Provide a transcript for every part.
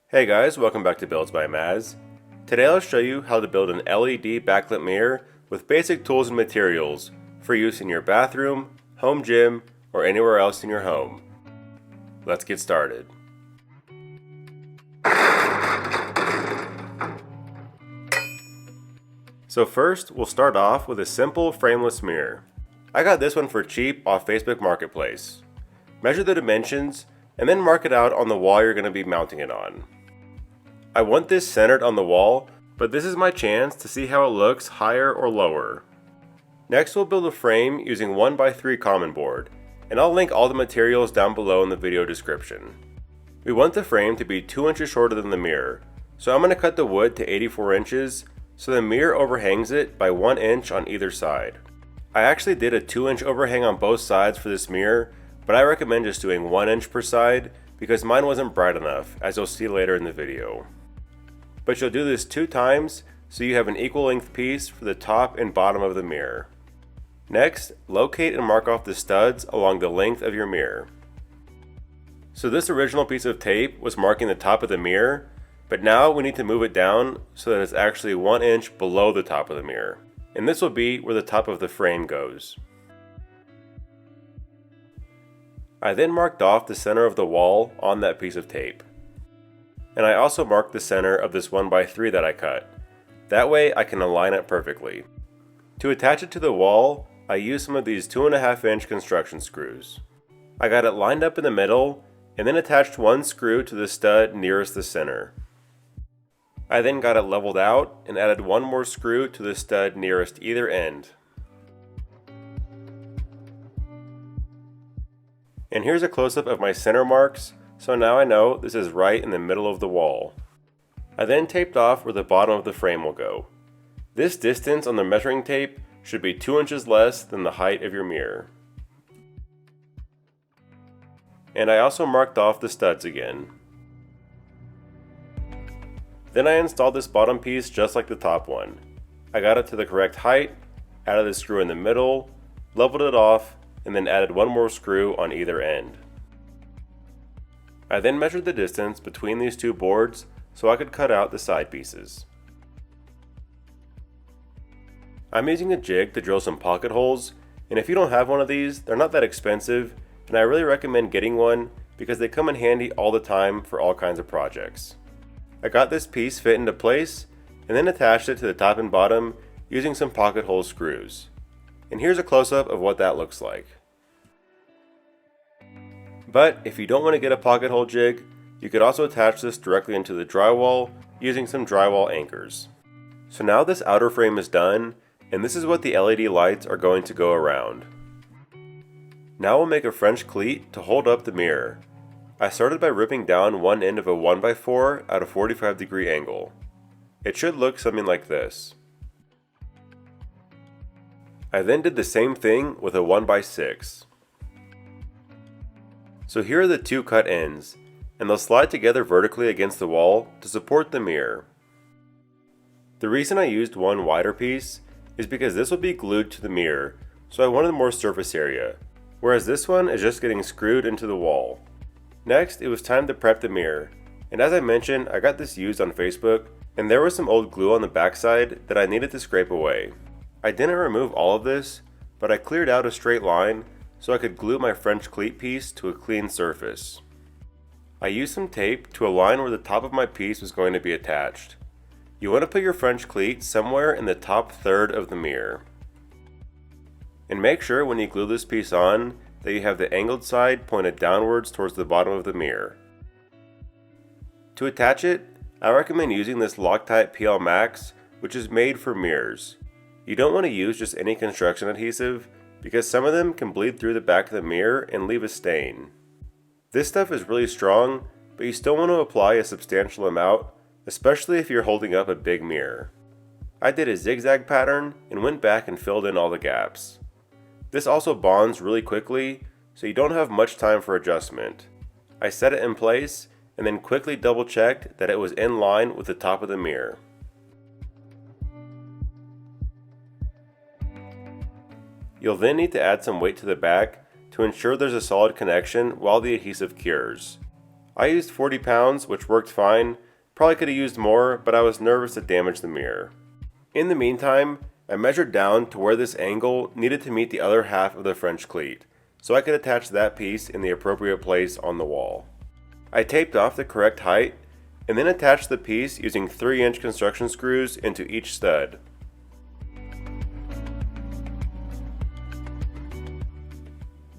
Hey guys, welcome back to Builds by Maz. Today I'll show you how to build an LED backlit mirror with basic tools and materials for use in your bathroom, home gym, or anywhere else in your home. Let's get started. So first, we'll start off with a simple frameless mirror. I got this one for cheap off Facebook Marketplace. Measure the dimensions and then mark it out on the wall you're going to be mounting it on. I want this centered on the wall, but this is my chance to see how it looks higher or lower. Next, we'll build a frame using 1x3 common board, and I'll link all the materials down below in the video description. We want the frame to be 2 inches shorter than the mirror, so I'm going to cut the wood to 84 inches so the mirror overhangs it by 1 inch on either side. I actually did a 2-inch overhang on both sides for this mirror, but I recommend just doing 1 inch per side because mine wasn't bright enough, as you'll see later in the video. But you'll do this 2 times so you have an equal length piece for the top and bottom of the mirror. Next, locate and mark off the studs along the length of your mirror. So this original piece of tape was marking the top of the mirror, but now we need to move it down so that it's actually 1 inch below the top of the mirror. And this will be where the top of the frame goes. I then marked off the center of the wall on that piece of tape. And I also marked the center of this 1x3 that I cut. That way I can align it perfectly. To attach it to the wall, I used some of these 2.5-inch construction screws. I got it lined up in the middle and then attached one screw to the stud nearest the center. I then got it leveled out and added one more screw to the stud nearest either end. And here's a close-up of my center marks, so now I know this is right in the middle of the wall. I then taped off where the bottom of the frame will go. This distance on the measuring tape should be 2 inches less than the height of your mirror. And I also marked off the studs again. Then I installed this bottom piece just like the top one. I got it to the correct height, added a screw in the middle, leveled it off, and then added one more screw on either end. I then measured the distance between these two boards so I could cut out the side pieces. I'm using a jig to drill some pocket holes, and if you don't have one of these, they're not that expensive, and I really recommend getting one because they come in handy all the time for all kinds of projects. I got this piece fit into place and then attached it to the top and bottom using some pocket hole screws. And here's a close-up of what that looks like. But if you don't want to get a pocket hole jig, you could also attach this directly into the drywall using some drywall anchors. So now this outer frame is done, and this is what the LED lights are going to go around. Now we'll make a French cleat to hold up the mirror. I started by ripping down one end of a 1x4 at a 45-degree angle. It should look something like this. I then did the same thing with a 1x6. So here are the two cut ends, and they'll slide together vertically against the wall to support the mirror. The reason I used one wider piece is because this will be glued to the mirror, so I wanted more surface area, whereas this one is just getting screwed into the wall. Next, it was time to prep the mirror, and as I mentioned, I got this used on Facebook, and there was some old glue on the backside that I needed to scrape away. I didn't remove all of this, but I cleared out a straight line so I could glue my French cleat piece to a clean surface. I used some tape to align where the top of my piece was going to be attached. You want to put your French cleat somewhere in the top third of the mirror. And make sure when you glue this piece on that you have the angled side pointed downwards towards the bottom of the mirror. To attach it, I recommend using this Loctite PL Max, which is made for mirrors. You don't want to use just any construction adhesive because some of them can bleed through the back of the mirror and leave a stain. This stuff is really strong, but you still want to apply a substantial amount, especially if you're holding up a big mirror. I did a zigzag pattern and went back and filled in all the gaps. This also bonds really quickly, so you don't have much time for adjustment. I set it in place and then quickly double checked that it was in line with the top of the mirror. You'll then need to add some weight to the back to ensure there's a solid connection while the adhesive cures. I used 40 pounds, which worked fine. Probably could have used more, but I was nervous to damage the mirror. In the meantime, I measured down to where this angle needed to meet the other half of the French cleat, so I could attach that piece in the appropriate place on the wall. I taped off the correct height, and then attached the piece using 3-inch construction screws into each stud.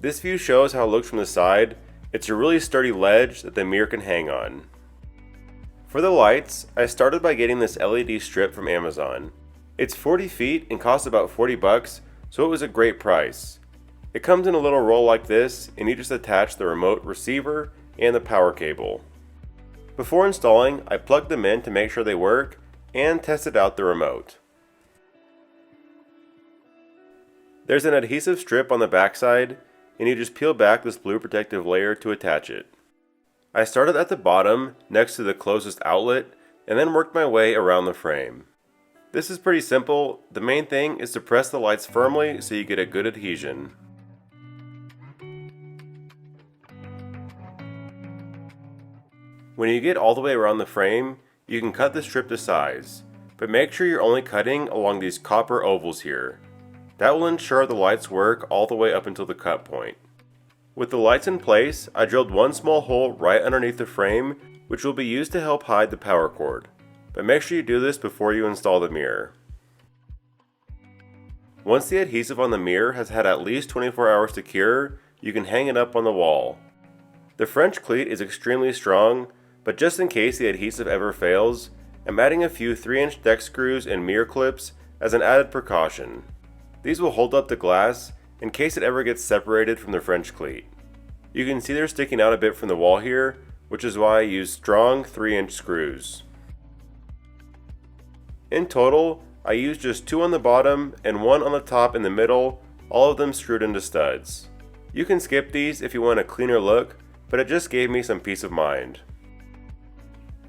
This view shows how it looks from the side. It's a really sturdy ledge that the mirror can hang on. For the lights, I started by getting this LED strip from Amazon. It's 40 feet and costs about 40 bucks, so it was a great price. It comes in a little roll like this, and you just attach the remote receiver and the power cable. Before installing, I plugged them in to make sure they work and tested out the remote. There's an adhesive strip on the backside, and you just peel back this blue protective layer to attach it. I started at the bottom next to the closest outlet and then worked my way around the frame. This is pretty simple. The main thing is to press the lights firmly so you get a good adhesion. When you get all the way around the frame, you can cut the strip to size, but make sure you're only cutting along these copper ovals here. That will ensure the lights work all the way up until the cut point. With the lights in place, I drilled one small hole right underneath the frame, which will be used to help hide the power cord. But make sure you do this before you install the mirror. Once the adhesive on the mirror has had at least 24 hours to cure, you can hang it up on the wall. The French cleat is extremely strong, but just in case the adhesive ever fails, I'm adding a few 3-inch deck screws and mirror clips as an added precaution. These will hold up the glass in case it ever gets separated from the French cleat. You can see they're sticking out a bit from the wall here, which is why I use strong 3-inch screws. In total, I used just 2 on the bottom and 1 on the top in the middle, all of them screwed into studs. You can skip these if you want a cleaner look, but it just gave me some peace of mind.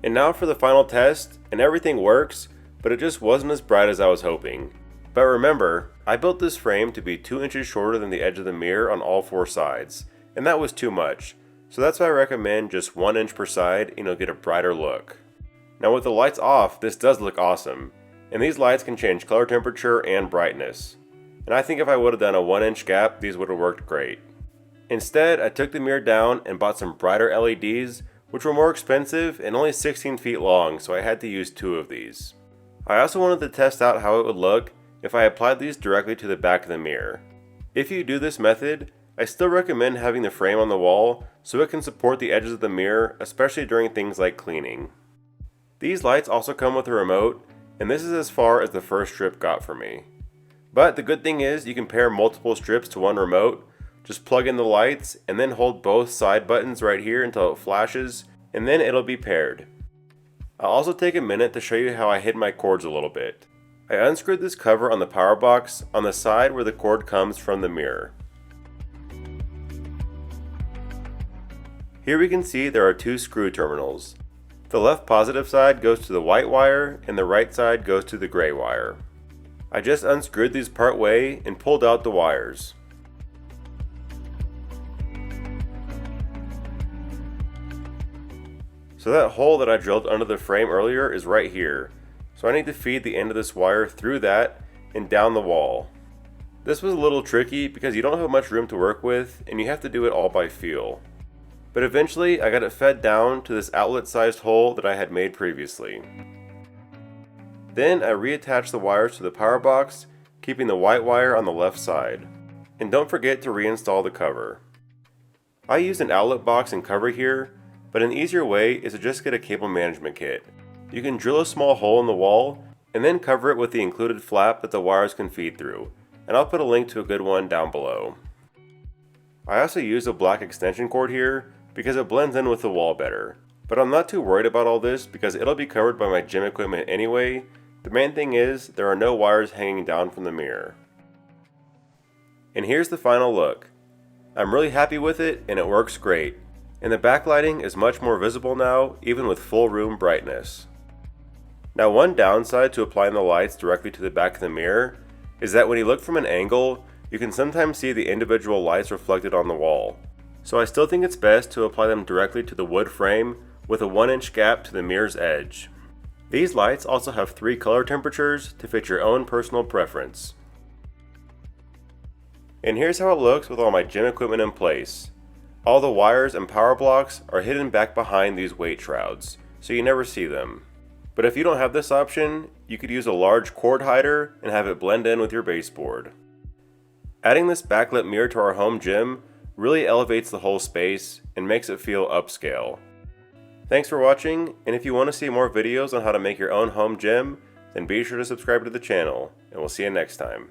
And now for the final test, and everything works, but it just wasn't as bright as I was hoping. But remember, I built this frame to be 2 inches shorter than the edge of the mirror on all 4 sides, and that was too much, so that's why I recommend just 1 inch per side and you'll get a brighter look. Now with the lights off, this does look awesome, and these lights can change color temperature and brightness. And I think if I would have done a 1-inch gap, these would have worked great. Instead, I took the mirror down and bought some brighter LEDs, which were more expensive and only 16 feet long, so I had to use 2 of these. I also wanted to test out how it would look if I applied these directly to the back of the mirror. If you do this method, I still recommend having the frame on the wall so it can support the edges of the mirror, especially during things like cleaning. These lights also come with a remote, and this is as far as the first strip got for me. But the good thing is you can pair multiple strips to one remote. Just plug in the lights and then hold both side buttons right here until it flashes, and then it'll be paired. I'll also take a minute to show you how I hid my cords a little bit. I unscrewed this cover on the power box on the side where the cord comes from the mirror. Here we can see there are 2 screw terminals. The left positive side goes to the white wire and the right side goes to the gray wire. I just unscrewed these part way and pulled out the wires. So that hole that I drilled under the frame earlier is right here. So I need to feed the end of this wire through that and down the wall. This was a little tricky because you don't have much room to work with and you have to do it all by feel. But eventually I got it fed down to this outlet sized hole that I had made previously. Then I reattached the wires to the power box, keeping the white wire on the left side. And don't forget to reinstall the cover. I used an outlet box and cover here, but an easier way is to just get a cable management kit. You can drill a small hole in the wall and then cover it with the included flap that the wires can feed through, and I'll put a link to a good one down below. I also used a black extension cord here because it blends in with the wall better, but I'm not too worried about all this because it'll be covered by my gym equipment anyway. The main thing is there are no wires hanging down from the mirror. And here's the final look. I'm really happy with it and it works great, and the backlighting is much more visible now even with full room brightness. Now one downside to applying the lights directly to the back of the mirror is that when you look from an angle, you can sometimes see the individual lights reflected on the wall. so I still think it's best to apply them directly to the wood frame with a 1-inch gap to the mirror's edge. These lights also have 3 color temperatures to fit your own personal preference. And here's how it looks with all my gym equipment in place. All the wires and power blocks are hidden back behind these weight shrouds, so you never see them. But if you don't have this option, you could use a large cord hider and have it blend in with your baseboard. Adding this backlit mirror to our home gym really elevates the whole space and makes it feel upscale. Thanks for watching, and if you want to see more videos on how to make your own home gym, then be sure to subscribe to the channel, and we'll see you next time.